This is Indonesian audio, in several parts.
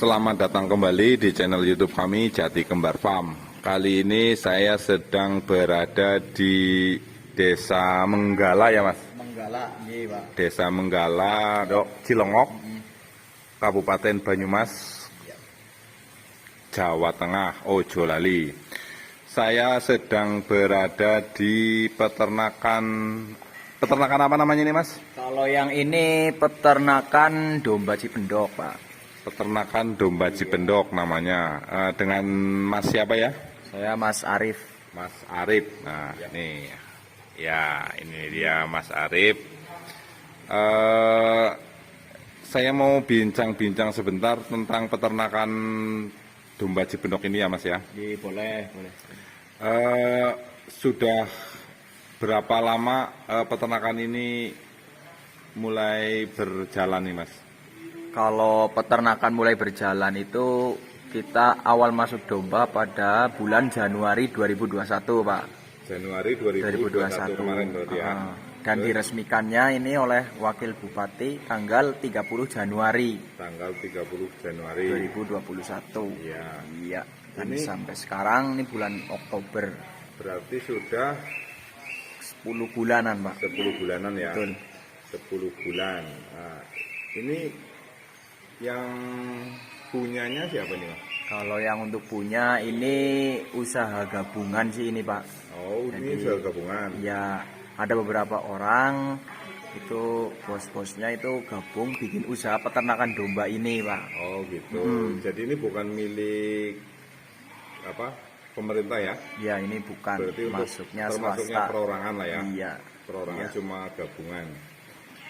Selamat datang kembali di channel YouTube kami Jati Kembar Farm. Kali ini saya sedang berada di Desa Menggala ya Mas? Menggala, iya Pak. Desa Menggala, Cilongok, Kabupaten Banyumas, Jawa Tengah, Ojo Lali. Saya sedang berada di peternakan apa namanya ini Mas? Kalau yang ini peternakan domba Cipendok Pak. Peternakan domba Cipendok namanya. Dengan Mas siapa ya? Saya Mas Arif. Mas Arif. Nah ini dia Mas Arif. Saya mau bincang-bincang sebentar tentang peternakan domba Cipendok ini ya Mas ya. Iya, boleh. Sudah berapa lama peternakan ini mulai berjalan nih Mas? Kalau peternakan mulai berjalan itu kita awal masuk domba pada bulan Januari 2021 Pak. Januari 2021 kemarin berarti ya. Dan diresmikannya ini oleh Wakil Bupati tanggal 30 Januari. Tanggal 30 Januari 2021. Iya. Dan Ini sampai sekarang ini bulan Oktober. berarti sudah 10 bulanan Pak. 10 bulanan ya. Betul. 10 bulan. Nah, ini yang punyanya siapa nih Mas? Kalau yang untuk punya ini usaha gabungan sih ini Pak. Oh, ini Jadi, usaha gabungan. Ya, ada beberapa orang itu bos-bosnya itu gabung bikin usaha peternakan domba ini Pak. Oh gitu. Jadi ini bukan milik apa pemerintah ya? Ya, ini bukan. Berarti masuknya termasuknya swasta. perorangan lah ya? Iya. Perorangan Iya. cuma gabungan.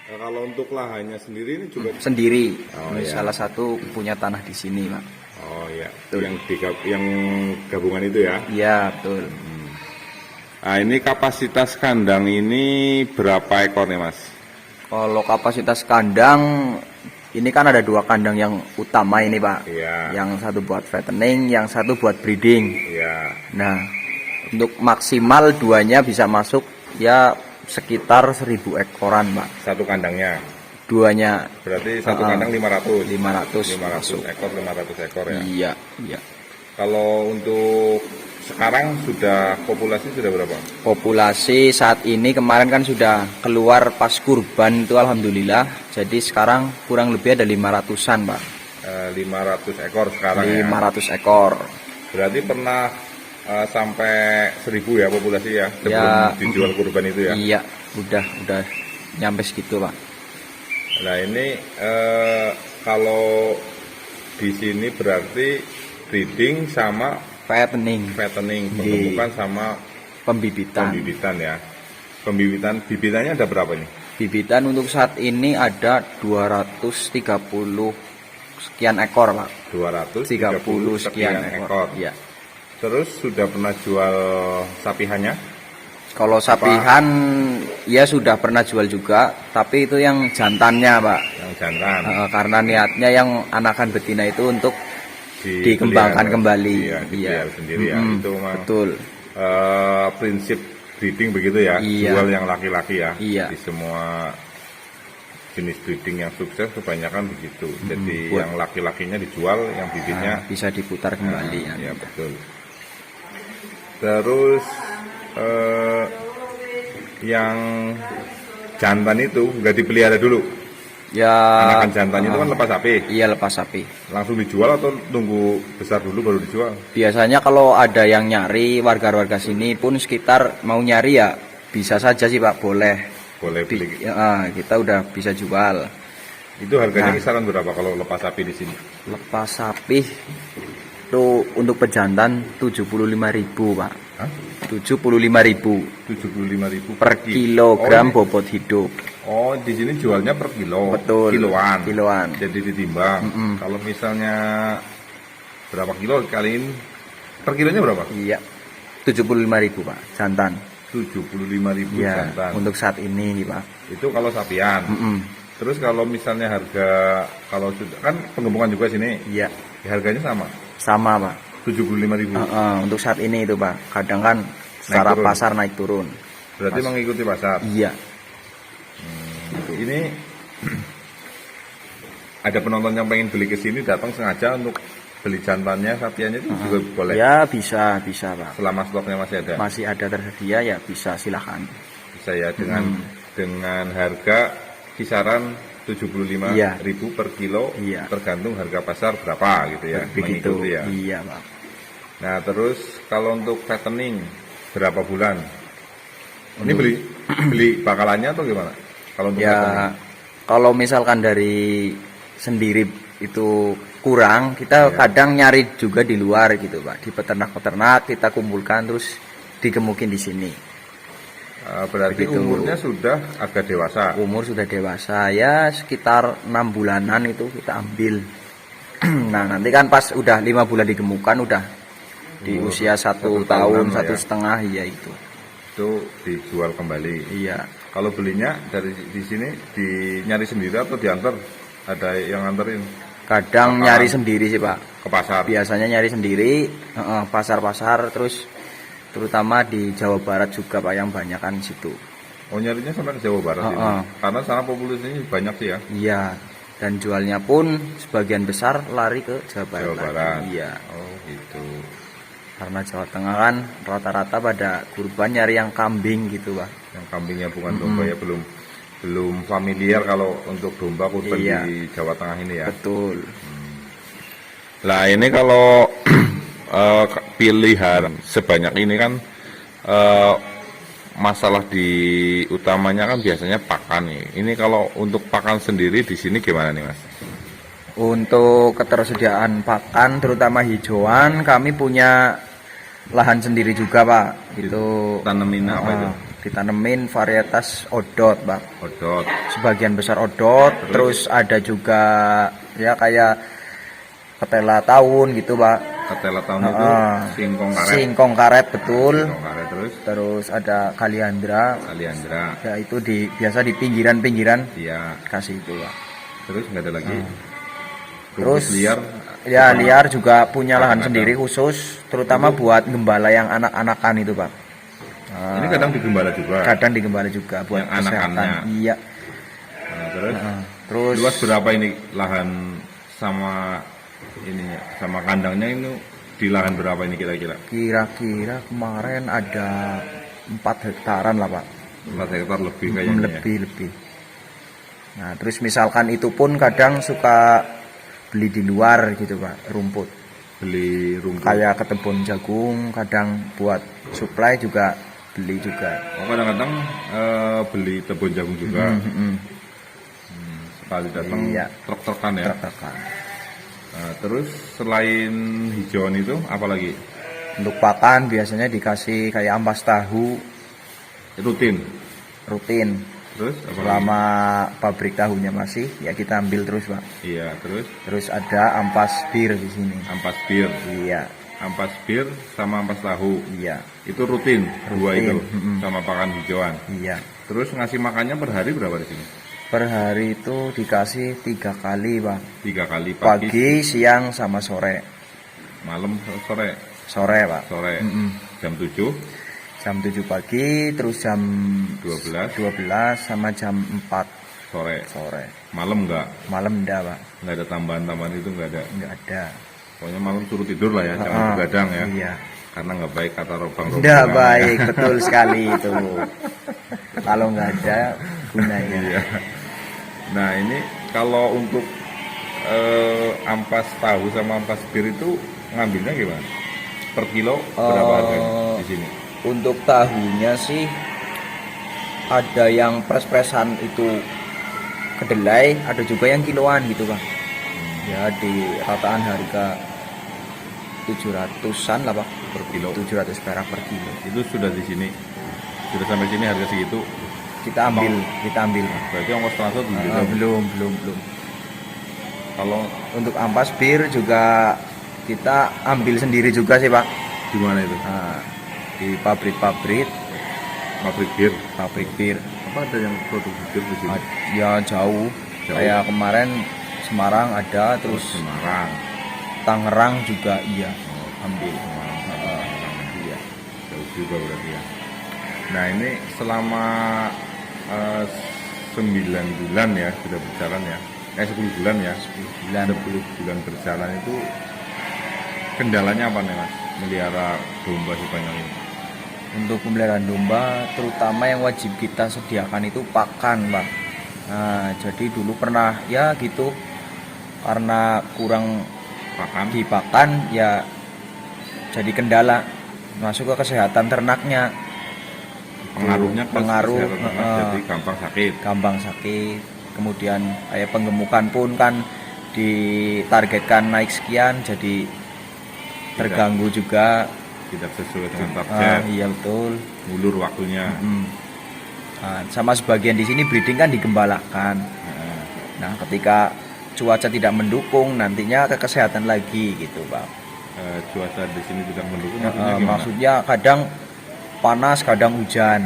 Nah, kalau untuk lahannya sendiri ini juga Sendiri. Oh, Ini iya. salah satu punya tanah di sini Pak. Oh iya, Betul. yang gabungan itu ya. Iya, betul. Nah, ini kapasitas kandang ini berapa ekor nih, Mas? Kalau kapasitas kandang ini kan ada 2 kandang yang utama ini Pak. Iya. Yang satu buat fattening, yang satu buat breeding. Iya. Nah, untuk maksimal 2-nya bisa masuk ya sekitar 1000 ekoran Pak. Satu kandangnya. 2-nya Berarti satu kandang 500. 500 500 ekor, 500 ekor ya. Iya. Kalau untuk sekarang populasi sudah berapa? Populasi saat ini kemarin kan sudah keluar pas kurban itu alhamdulillah. Jadi sekarang kurang lebih ada 500-an Pak. 500 ekor sekarang ya. 500 ekor. Berarti pernah sampai 1000 ya populasi ya sebelum Ya, dijual kurban itu ya. Iya, udah nyampe segitu Pak. Nah ini kalau di sini berarti breeding sama Fattening, fattening, Iya. pemupukan sama pembibitan. pembibitan ya. Bibitannya ada berapa nih? Bibitan untuk saat ini ada 230 sekian ekor Pak. 230 sekian ekor. Iya. Terus sudah pernah jual sapihannya? Kalau sapihan ya sudah pernah jual juga, tapi itu yang jantannya Pak. Yang jantan. Karena niatnya yang anakan betina itu untuk dikembangkan kembali. Iya, dipelihara sendiri ya. Itu memang Betul. Prinsip breeding begitu ya. Iya. Jual yang laki-laki ya. Iya. Di semua jenis breeding yang sukses kebanyakan begitu. Jadi buat- yang laki-lakinya dijual, yang bibitnya Bisa diputar kembali ya. ya betul. Terus yang jantan itu nggak dipelihara dulu. Ya. Anakan jantan itu kan lepas sapi. Iya, lepas sapi. Langsung dijual atau tunggu besar dulu baru dijual? Biasanya kalau ada yang nyari, warga-warga sini pun sekitar mau nyari ya bisa saja sih Pak, boleh. Boleh beli. Kita udah bisa jual. Itu harganya Nah. kisaran berapa kalau lepas sapi di sini? Lepas sapi itu untuk pejantan 75.000 Pak. Hah? 75.000 75.000 per kilogram Oh, bobot hidup. oh, di sini jualnya per kilo. Betul. Kiloan. Kiloan. Jadi ditimbang. Kalau misalnya berapa kilo kaliin per kilonya berapa? Iya. 75.000 Pak, jantan. 75.000 Iya, jantan. untuk saat ini Pak. Itu kalau sapian. Terus kalau misalnya kalau sudah kan penggembungan juga sini, Iya, harganya sama. sama Pak. 75.000. Untuk saat ini itu Pak. Kadang kan secara turun. pasar naik turun. Berarti mengikuti pasar. Iya. Ini ada penonton yang pengen beli ke sini datang sengaja untuk beli jantannya, sapiannya itu juga boleh. Ya bisa Pak. Selama stoknya masih ada. Masih ada tersedia ya bisa silahkan. Bisa ya dengan harga kisaran 75.000 Iya. per kilo, Iya. tergantung harga pasar berapa gitu ya. Begitu. Mengikuti ya. Iya Pak. Nah terus kalau untuk fattening berapa bulan? Ini beli bakalannya atau gimana? Kalau untuk Ya fattening? kalau misalkan dari sendiri itu kurang, kita kadang nyari juga di luar gitu Pak. Di peternak-peternak kita kumpulkan terus digemukin di sini. Berarti Begitu. umurnya sudah agak dewasa. Umur sudah dewasa ya sekitar 6 bulanan itu kita ambil. Nah nanti kan pas udah 5 bulan digemukan udah di Umur usia 1 1 tahun tahunan lah 1,5 ya. ya itu. Itu dijual kembali. Iya. Kalau belinya dari di sini nyari sendiri atau diantar? Ada yang nganterin Kadang Apaan? nyari sendiri sih Pak. ke pasar? Biasanya nyari sendiri, pasar-pasar terus terutama di Jawa Barat juga Pak yang banyak kan situ. Oh nyarinya sampai ke Jawa Barat ini. Karena sana populasinya banyak sih ya. Iya. Dan jualnya pun sebagian besar lari ke Jawa Barat. Jawa Barat. Iya. Oh gitu. Karena Jawa Tengah kan rata-rata pada kurban nyari yang kambing gitu Pak. Yang kambingnya bukan domba ya, belum familiar kalau untuk domba kurban Iya. di Jawa Tengah ini ya. Betul. Lah ini kalau pilihan sebanyak ini kan masalah di utamanya kan biasanya pakan nih. Ini kalau untuk pakan sendiri di sini gimana nih Mas? Untuk ketersediaan pakan terutama hijauan kami punya lahan sendiri juga Pak. Itu Tanemin apa itu? ditanemin varietas odot Pak. Odot. Sebagian besar odot, terus ada juga ya kayak ketela tahun gitu Pak. Ketela tahun itu singkong karet. Singkong karet betul. Singkong karet terus Terus ada kaliandra. kaliandra. Ya itu biasa di pinggiran-pinggiran Iya. kasih itu Pak. Terus nggak ada lagi. Terus Rumput liar. ya liar juga punya lahan Ada. sendiri khusus, terutama buat gembala yang anak-anakan itu Pak. Ini kadang digembala juga. Kadang digembala juga buat Yang kesehatan. anakannya. Iya. Nah, terus Terus luas berapa ini lahan sama ininya sama kandangnya itu di lahan berapa ini kira-kira? kira-kira kemarin ada 4 hektaran lah Pak. 4 hektar lebih kayaknya. Ya. Lebih. Nah terus misalkan itu pun kadang suka beli di luar gitu Pak, rumput. Beli rumput. Kayak ketebon jagung, kadang buat supply juga beli juga. Oh, kadang-kadang beli tebon jagung juga. Sekali datang Iya. truk-trukan ya. Katakan. Nah, terus selain hijauan itu apa lagi? Untuk pakan biasanya dikasih kayak ampas tahu Rutin. rutin. Terus apa lagi? Selama pabrik tahunya masih, ya kita ambil terus Pak. Iya, terus Terus ada ampas bir di sini. ampas bir. Iya, Ampas bir sama ampas tahu. iya, Itu rutin, dua Rutin. itu sama pakan hijauan. iya. Terus ngasih makannya per hari berapa di sini? Per hari itu dikasih 3 kali Pak. 3 kali pagi, Pagi, siang, sama sore. malam, sore. Sore Pak. Sore. Jam 7, Jam 7 pagi, terus jam 12 12 sama jam 4 sore. sore. Malam enggak? Malam enggak Pak, Enggak ada tambahan-tambahan itu enggak ada. enggak ada. Pokoknya malam suruh tidur lah ya, jangan begadang ya. Iya. Karena nggak baik kata Bang Robi. Enggak baik, betul sekali itu. Kalau enggak ada gunanya. Iya. Nah ini kalau untuk ampas tahu sama ampas bir itu ngambilnya gimana? Per kilo berapa harganya di sini? Untuk tahunya sih ada yang pres-presan itu kedelai, ada juga yang kiloan gitu Bang. Ya di rataan harga 700-an lah Pak. Per kilo. 700 perak per kilo. Itu sudah di sini. Sudah sampai sini harga segitu. Kita ambil. Berarti ongkos transport juga. Belum. Kalau Untuk ampas bir juga kita ambil sendiri juga sih Pak. di mana itu? Nah, di pabrik-pabrik Pabrik bir. bir. Apa ada yang produksi bir di sini? Ya jauh. Kayak kemarin Semarang ada, terus Semarang. Tangerang juga iya ambil. Iya. Jauh juga berarti ya. Nah ini selama 9 bulan ya sudah berjalan ya. kayak 10 bulan ya. 10 bulan. 10 bulan berjalan itu kendalanya apa nih Mas? Melihara domba sebanyak ini. Untuk pemeliharaan domba, terutama yang wajib kita sediakan itu pakan, Pak. Nah, jadi dulu pernah ya gitu, karena kurang Pakan dipakan ya jadi kendala masuk ke kesehatan ternaknya. pengaruhnya ke Pengaruh, kesehatan ternak, jadi gampang sakit. gampang sakit. Kemudian kayak penggemukan pun kan ditargetkan naik sekian, jadi terganggu juga. Tidak sesuai dengan target, Iya betul. mulur waktunya. Nah, sama sebagian di sini breeding kan digembalakan. Nah, Nah, ketika cuaca tidak mendukung, nantinya ke kesehatan lagi gitu, Pak. cuaca di sini tidak mendukung, maksudnya gimana? Maksudnya kadang panas, kadang hujan.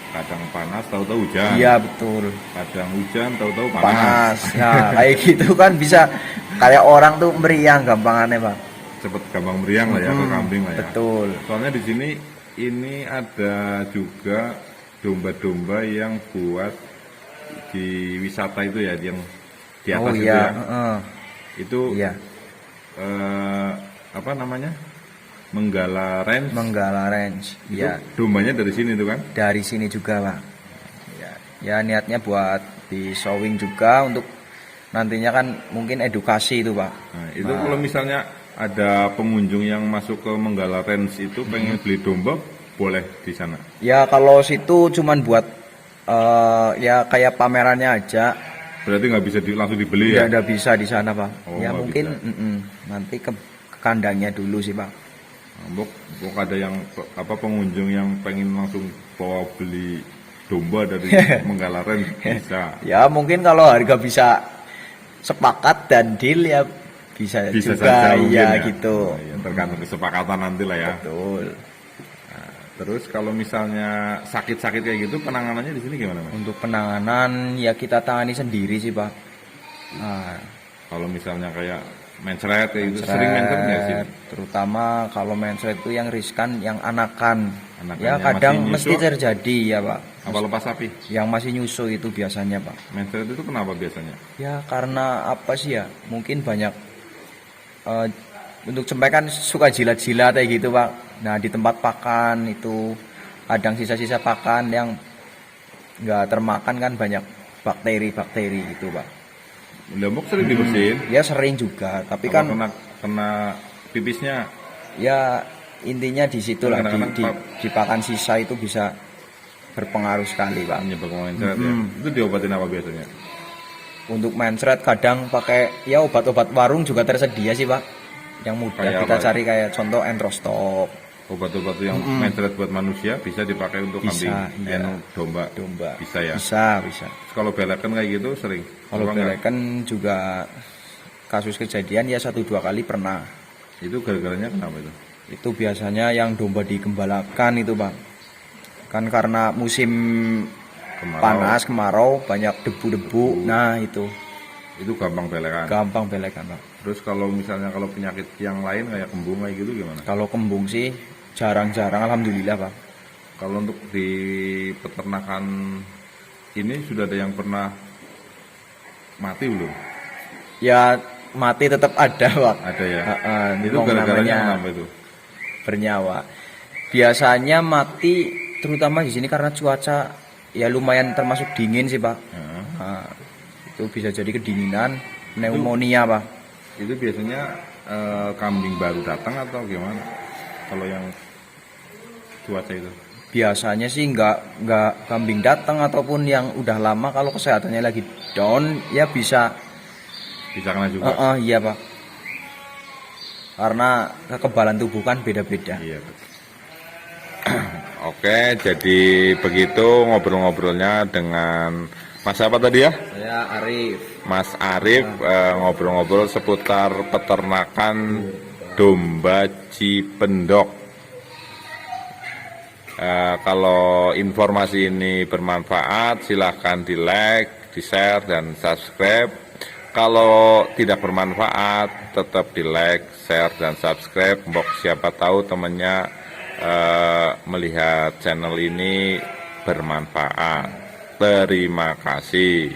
Kadang panas, tahu-tahu hujan. Iya betul. Kadang hujan, tahu-tahu panas. Panas. Nah, kayak gitu kan bisa kayak orang tuh meriang gampangannya, Pak. Cepet gampang meriang lah ya ke kambing lah ya. Betul. Soalnya di sini ini ada juga domba-domba yang buat di wisata itu ya, yang di atas itu iya, ya. Itu iya. Apa namanya? Menggala Ranch. Menggala Ranch. Itu Iya. dombanya dari sini tuh kan? Dari sini juga, Pak. Ya, ya niatnya buat di showing juga untuk nantinya kan mungkin edukasi itu, Pak. Nah, itu kalau misalnya ada pengunjung yang masuk ke Menggala Ranch itu pengen beli domba, boleh di sana. Ya kalau situ cuman buat ya kayak pamerannya aja. Berarti nggak bisa langsung dibeli ya? Tidak bisa di sana, Pak. Oh, Ya nggak mungkin bisa. nanti ke kandangnya dulu sih, Pak. Bok ada yang pengunjung yang pengen langsung bawa beli domba dari Menggala Ranch bisa. Ya mungkin kalau harga bisa sepakat dan deal ya bisa Bisa juga saja mungkin ya ya. gitu. Nah, ya, tergantung kesepakatan nanti lah ya. Betul. Nah, terus kalau misalnya sakit-sakit kayak gitu penanganannya di sini gimana Mas? Untuk penanganan ya kita tangani sendiri sih, Pak. Nah, Kalau misalnya kayak mencret kayak gitu, mencret, sering mencret nggak sih? terutama kalau mencret itu yang riskan yang anakan. Anakan Ya yang kadang masih mesti nyusu? terjadi ya, Pak. Apa lepas sapi? Yang masih nyusu itu biasanya, Pak. Mencret itu kenapa biasanya? Ya karena apa sih ya? Mungkin banyak untuk cempe kan suka jilat-jilat kayak gitu, Pak. Nah, di tempat pakan itu kadang sisa-sisa pakan yang nggak termakan kan banyak bakteri-bakteri gitu, Pak. Lemuk sering dibersihin. Ya sering juga, tapi Apa kan kena pipisnya? ya intinya di situ lah Kadang-kadang di pakan sisa itu bisa berpengaruh sekali, Pak. Menyebabkan mencret ya. Itu diobatin apa biasanya? Untuk mencret kadang pakai ya obat-obat warung juga tersedia sih, Pak. Yang mudah Kayak kita apa? cari kayak contoh Entrostop, Obat-obat yang mencret buat manusia bisa dipakai untuk Bisa, kambing, iya. domba. domba. Bisa ya. Bisa. Terus kalau belekan kayak gitu sering. Kalau Apa enggak? belekan juga kasus kejadian ya 1-2 kali pernah. Itu gara-garanya kenapa itu? Itu biasanya yang domba digembalakan itu, Pak. Kan karena musim Kemarau. panas, kemarau, banyak debu-debu. Nah, itu Itu gampang belekan. gampang belekan, Pak. Terus kalau misalnya kalau penyakit yang lain kayak kembung kayak gitu gimana? Kalau kembung sih jarang-jarang, alhamdulillah, Pak. Kalau untuk di peternakan ini sudah ada yang pernah mati belum? Ya mati tetap ada, Pak. Ada ya. Itu Wong gara-garanya namanya kenapa itu? bernyawa. Biasanya mati terutama di sini karena cuaca ya lumayan termasuk dingin sih, Pak. Heeh. Nah, itu bisa jadi kedinginan, pneumonia, Pak. Itu biasanya kambing baru datang atau gimana? Kalau yang cuaca itu? Biasanya sih nggak kambing datang ataupun yang udah lama kalau kesehatannya lagi down ya bisa. Bisa kena juga. Iya, Pak. Karena kekebalan tubuh kan beda-beda. Iya. Oke, jadi begitu ngobrol-ngobrolnya dengan Mas apa tadi ya? Saya Arif. Mas Arif ngobrol-ngobrol seputar peternakan domba Cipendok. Kalau informasi ini bermanfaat, silahkan di like, di share, dan subscribe. Kalau tidak bermanfaat, tetap di like, share, dan subscribe. Mbok siapa tahu temannya melihat channel ini bermanfaat. Terima kasih.